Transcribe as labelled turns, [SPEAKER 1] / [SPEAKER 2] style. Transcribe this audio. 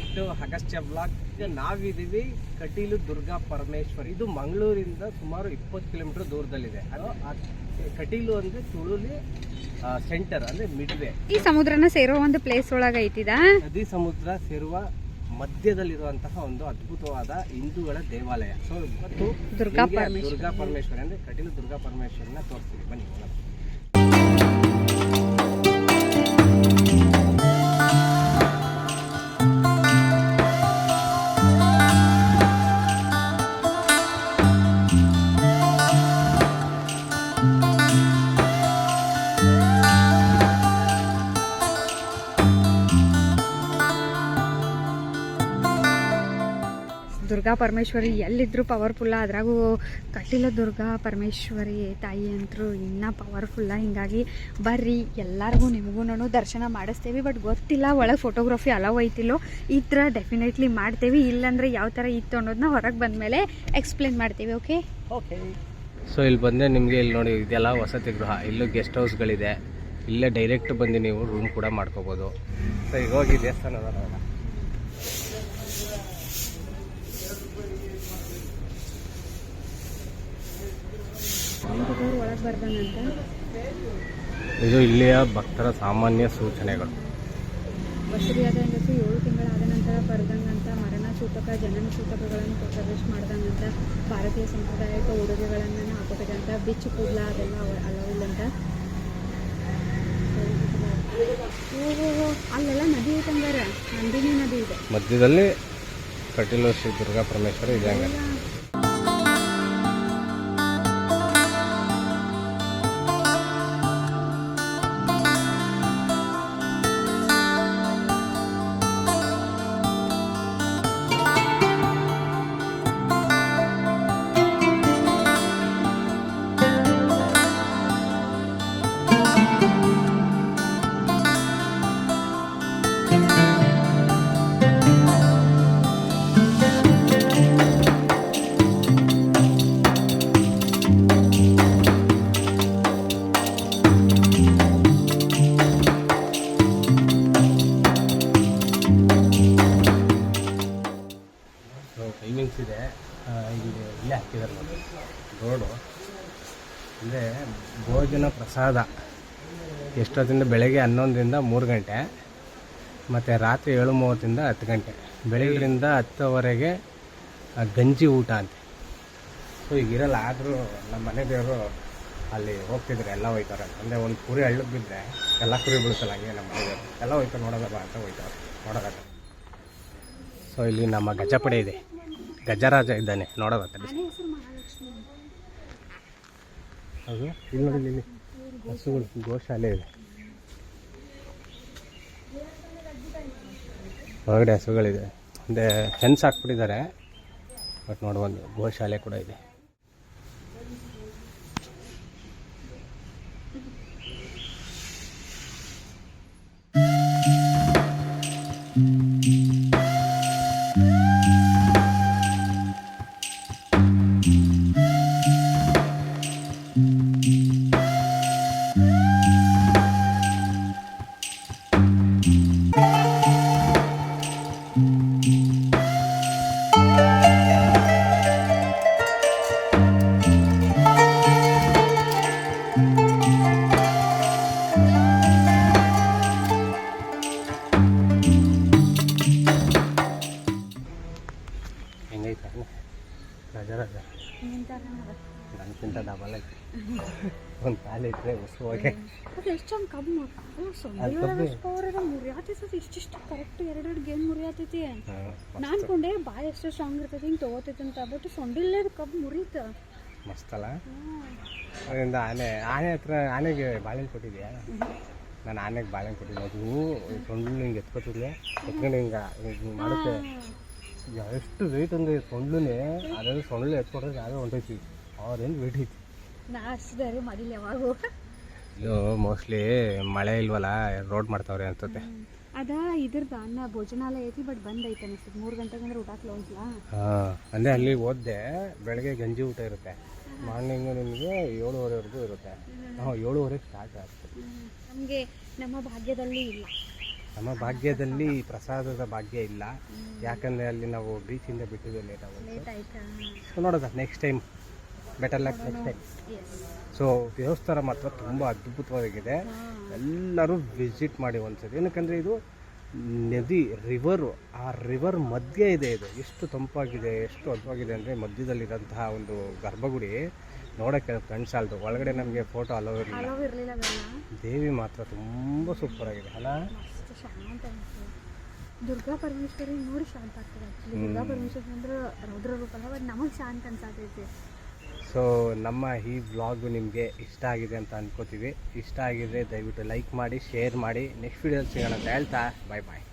[SPEAKER 1] Back to Agastya blog. ಈಗ ನಾವಿದ್ದೀವಿ ಕಟೀಲು ದುರ್ಗಾ ಪರಮೇಶ್ವರಿ. ಇದು ಮಂಗಳೂರಿಂದ ಸುಮಾರು 20 ಕಿಲೋಮೀಟರ್ ದೂರದಲ್ಲಿದೆ. ಅದು ಕಟೀಲು ಅಂದ್ರೆ ತುಳುಲಿ ಸೆಂಟರ್ ಅಂದ್ರೆ ಮಿಡ್ವೇ.
[SPEAKER 2] ಈ ಸಮುದ್ರನ ಸೇರೋ ಒಂದು ಪ್ಲೇಸ್ ಒಳಗೆ ಐತಿದ.
[SPEAKER 1] ನದಿ ಸಮುದ್ರ ಸೇರುವ ಮಧ್ಯದಲ್ಲಿರುವಂತಹ ಒಂದು ಅದ್ಭುತವಾದ ಹಿಂದೂಗಳ ದೇವಾಲಯ. ಸೊ ಇವತ್ತು ದುರ್ಗಾ ಪರಮೇಶ್ವರಿ ಅಂದ್ರೆ ಕಟೀಲು ದುರ್ಗಾ ಪರಮೇಶ್ವರಿನ ತೋರಿಸ್ತೀವಿ, ಬನ್ನಿ.
[SPEAKER 2] ದುರ್ಗಾ ಪರಮೇಶ್ವರಿ ಎಲ್ಲಿದ್ರು ಪವರ್ಫುಲ್ಲ. ಅದ್ರಾಗೂ ಕಟೀಲು ದುರ್ಗಾ ಪರಮೇಶ್ವರಿ ತಾಯಿ ಅಂತರೂ ಇನ್ನೂ ಪವರ್ಫುಲ್ಲ. ಹಿಂಗಾಗಿ ಬರ್ರಿ ಎಲ್ಲರಿಗೂ ನಿಮಗೂ ದರ್ಶನ ಮಾಡಿಸ್ತೇವೆ. ಬಟ್ ಗೊತ್ತಿಲ್ಲ ಒಳಗೆ ಫೋಟೋಗ್ರಫಿ ಅಲೋ ಐತಿಲ್ಲೋ. ಈ ಥರ ಡೆಫಿನೆಟ್ಲಿ ಮಾಡ್ತೇವೆ. ಇಲ್ಲಾಂದರೆ ಯಾವ ಥರ ಇತ್ತು ಅನ್ನೋದನ್ನ ಹೊರಗೆ ಬಂದಮೇಲೆ ಎಕ್ಸ್ಪ್ಲೇನ್ ಮಾಡ್ತೀವಿ. ಓಕೆ.
[SPEAKER 1] ಸೊ ಇಲ್ಲಿ ಬಂದರೆ ನಿಮಗೆ ಇಲ್ಲಿ ನೋಡಿ, ಇದೆಲ್ಲ ವಸತಿ ಗೃಹ. ಇಲ್ಲೂ ಗೆಸ್ಟ್ ಹೌಸ್ಗಳಿದೆ. ಇಲ್ಲೇ ಡೈರೆಕ್ಟ್ ಬಂದು ನೀವು ರೂಮ್ ಕೂಡ ಮಾಡ್ಕೋಬೋದು. ಸೊ ಈಗ ಹೋಗಿ ದೇವಸ್ಥಾನ
[SPEAKER 2] ಒಳಗೆ ಬರ್ದಂತ.
[SPEAKER 1] ಇದು ಇಲ್ಲಿಯ ಭಕ್ತರ ಸಾಮಾನ್ಯ ಸೂಚನೆಗಳು.
[SPEAKER 2] ಬಸರಿಯಾದ ಹೆಂಗಸು 7 ತಿಂಗಳಾದ ನಂತರ ಬರ್ದಂಗಂತ, ಮರಣ ಸೂತಕ ಜನನ ಸೂತಕಗಳನ್ನು ಪ್ರವೇಶ ಮಾಡ್ದಂಗಂತ, ಭಾರತೀಯ ಸಂಪ್ರದಾಯಿಕ ಉಡುಗೆಗಳನ್ನು ಹಾಕೋಬೇಕಂತ, ಬಿಚ್ಚು ಕೂದಲ ಅದೆಲ್ಲ ಅಲವಿಲ್ಲಂತ. ಅಲ್ಲೆಲ್ಲ ನದಿ ಐತಂಗಾರ, ನಂದಿನಿ ನದಿ ಇದೆ
[SPEAKER 1] ಮಧ್ಯದಲ್ಲಿ. ಕಟೀಲು ಶ್ರೀ ದುರ್ಗಾ ಪರಮೇಶ್ವರಿ ಇದೆ ಹಂಗಾರೆ. ಟೈಮಿಂಗ್ಸ್ ಇದೆ. ಇಲ್ಲೇ ಹಾಕಿದ್ದಾರೆ ನೋಡಿ ರೋಡು. ಅಂದರೆ ಭೋಜನ ಪ್ರಸಾದ ಎಷ್ಟೊತ್ತಿಂದ ಬೆಳಗ್ಗೆ 11ರಿಂದ 3 ಗಂಟೆ, ಮತ್ತು ರಾತ್ರಿ 7:30ರಿಂದ 10 ಗಂಟೆ. ಬೆಳಗ್ಗೆಯಿಂದ 10ವರೆಗೆ ಗಂಜಿ ಊಟ ಅಂತೆ. ಸೊ ಈಗ ಇರಲ್ಲ. ಆದರೂ ನಮ್ಮ ಮನೆ ದೇವರು ಅಲ್ಲಿ ಹೋಗ್ತಿದ್ರೆ ಎಲ್ಲ ಹೋಯ್ತಾರೆ. ಅಂದರೆ ಒಂದು ಕುರಿ ಹಳ್ಳಕ್ಕೆ ಬಿದ್ದರೆ ಎಲ್ಲ ಕುರಿ ಬೀಳ್ತಲ್ಲ, ಹಂಗೆ ನಮ್ಮ ಮನೆ ದೇವರು ಎಲ್ಲ ಹೋಯ್ತಾರೆ. ನೋಡೋದಲ್ಲ ಅಂತ ಹೋಯ್ತಾರೆ ನೋಡೋದಕ್ಕೆ. ಸೊ ಇಲ್ಲಿ ನಮ್ಮ ಗಜಪಡೆ ಇದೆ, ಗಜರಾಜ ಇದ್ದಾನೆ ನೋಡೋದಕ್ಕೆ. ಅದು ಇಲ್ಲಿ ನೋಡಿ, ಇಲ್ಲಿ ಹಸುಗಳು, ಗೋಶಾಲೆ ಇದೆ ಹೊರಗಡೆ. ಹಸುಗಳಿದೆ, ಅಂದರೆ ಫೆನ್ಸ್ ಹಾಕ್ಬಿಟ್ಟಿದ್ದಾರೆ. ಬಟ್ ನೋಡಿ ಒಂದು ಗೋಶಾಲೆ ಕೂಡ ಇದೆ. ಗಜರಾಜ ನನಗಿಂತ ಡಬಲ್ ಐತಿ. ಒಂದು ಕಾಲು ಇಟ್ಟರೆ ಉಸುವಾಗೆ
[SPEAKER 2] ಎಷ್ಟು ಚಂದ ಕಬ್ಬು ಮುರಿಯಾತೈತಿ. ಇಷ್ಟಿಷ್ಟು ಕರೆಕ್ಟ್ 2 ಗೇಮ್ ಮುರಿಯಾತೈತಿ. ನಾನು ಕೊಂಡೆ ಬಾಯಿ ಎಷ್ಟು ಸ್ಟ್ರಾಂಗ್ ಇರ್ತೈತಿ, ಹಿಂಗೆ ತೊಗೋತೈತಿ ಅಂತ. ಬಟ್ ಸೊಂಡಿಲ್ಲೇ ಕಬ್ಬು ಮುರಿತ
[SPEAKER 1] ಮಸ್ತಲ್ಲ. ಅದರಿಂದ ಆನೆ ಹತ್ರ ಆನೆಗೆ ಬಾಳೆಹಣ್ಣು ಕೊಟ್ಟಿದ್ಯಾ? ನಾನು ಆನೆಗೆ ಬಾಳೆಹಣ್ಣು ಕೊಟ್ಟಿದ್ದೆ. ಅದು ಸೊಂಡು ಹಿಂಗೆ ಎತ್ಕೊತಿದ್ಲೆ, ಎತ್ಕೊಂಡು ಹಿಂಗೆ ಮಾಡುತ್ತೆ. ಎಷ್ಟು ವೆಯ್ಟ್ ಅಂದರೆ ಸೊಂಡ್ಲೇ, ಅದ್ರಲ್ಲಿ ಸೊಂಡ್ಲು ಎತ್ಕೊಟ್ರೆ ಯಾವ್ದೋ ಹೊಂಟೈತಿ. ಅವ್ರೇನು ವೆಯ್ಟ್ ಐತಿ.
[SPEAKER 2] ನಾಸ್ದಾರಿ ಮಾಡಿಲ್ಲ ಯಾವಾಗ.
[SPEAKER 1] ಇದು ಮೋಸ್ಟ್ಲಿ ಮಳೆ ಇಲ್ವಲ್ಲ, ರೋಡ್ ಮಾಡ್ತಾವ್ರೆ ಅನ್ಸುತ್ತೆ.
[SPEAKER 2] ಅದ ಇದ್ರದ್ದು ಅನ್ನ ಭೋಜನಾಲಯ ಐತಿ, ಬಟ್ ಬಂದ್ ಐತೆ ಅನಿಸ್ತದೆ. 3 ಗಂಟೆಗೆ ಅಂದ್ರೆ ಊಟ ಕ್ಲೋಸ್.
[SPEAKER 1] ಅಂದರೆ ಅಲ್ಲಿ ಓದ್ದೆ ಬೆಳಗ್ಗೆ ಗಂಜಿ ಊಟ ಇರುತ್ತೆ. ಮಾರ್ನಿಂಗು ನಿಮಗೆ 7:30ವರೆಗೂ ಇರುತ್ತೆ. 7:30ಗೆ ಸ್ಟಾರ್ಟ್ ಆಗುತ್ತೆ.
[SPEAKER 2] ನಮಗೆ ನಮ್ಮ ಭಾಗ್ಯದಲ್ಲಿ ಇಲ್ಲ.
[SPEAKER 1] ನಮ್ಮ ಭಾಗ್ಯದಲ್ಲಿ ಪ್ರಸಾದದ ಭಾಗ್ಯ ಇಲ್ಲ, ಯಾಕಂದರೆ ಅಲ್ಲಿ ನಾವು ಬೀಚಿಂದ ಬಿಟ್ಟಿದ್ದು ಲೇಟ್
[SPEAKER 2] ಲೇಟ್
[SPEAKER 1] ಆಗುತ್ತೆ.
[SPEAKER 2] ಆಯ್ತಾ?
[SPEAKER 1] ಸೊ ನೋಡೋದ next time, better luck next time.
[SPEAKER 2] Yes.
[SPEAKER 1] So ದೇವಸ್ಥಾನ ಮಾತ್ರ ತುಂಬ ಅದ್ಭುತವಾಗಿದೆ, ಎಲ್ಲರೂ ವಿಸಿಟ್ ಮಾಡಿ ಒಂದ್ಸರಿ. ಏನಕ್ಕಂದರೆ ಇದು ನದಿ, ರಿವರು, ಆ ರಿವರ್ ಮಧ್ಯೆ ಇದೆ. ಇದು ಎಷ್ಟು ತಂಪಾಗಿದೆ, ಎಷ್ಟು ಅದ್ಭುತವಾಗಿದೆ ಅಂದರೆ ಮಧ್ಯದಲ್ಲಿರೋಂತಹ ಒಂದು ಗರ್ಭಗುಡಿ ನೋಡೋಕ್ಕೆ ಕಣ್ಸಾಲ್ದು. ಒಳಗಡೆ ನಮಗೆ ಫೋಟೋ ಅಲೋ ಇರಲಿಲ್ಲ.
[SPEAKER 2] ಅಲೋ ಇರಲಿಲ್ಲ ಅವೆಲ್ಲ.
[SPEAKER 1] ದೇವಿ ಮಾತ್ರ ತುಂಬ ಸೂಪರಾಗಿದೆ ಅಲ್ಲ.
[SPEAKER 2] ಮಸ್ತ್ ಶಾಂತ ಅನಿಸ್ತದೆ. ದುರ್ಗಾ ಪರಮೇಶ್ವರಿ ನೋಡಿ ಶಾಂತ ಆಗ್ತದೆ. ಆ್ಯಕ್ಚುಲಿ ದುರ್ಗಾ ಪರಮೇಶ್ವರಿ ಅಂದ್ರೆ ರೌದ್ರ ರೂಪ ಅಲ್ಲ, ಬಟ್ ನಮಗೆ ಶಾಂತ ಅನ್ಸಾತೈತಿ.
[SPEAKER 1] ಸೊ ನಮ್ಮ ಈ ವ್ಲಾಗು ನಿಮಗೆ ಇಷ್ಟ ಆಗಿದೆ ಅಂತ ಅನ್ಕೋತೀವಿ. ಇಷ್ಟ ಆಗಿದ್ರೆ ದಯವಿಟ್ಟು ಲೈಕ್ ಮಾಡಿ, ಶೇರ್ ಮಾಡಿ. ನೆಕ್ಸ್ಟ್ ವೀಡಿಯೋದಲ್ಲಿ ಸಿಗೋಣ ಅಂತ ಹೇಳ್ತಾ ಬಾಯ್ ಬಾಯ್.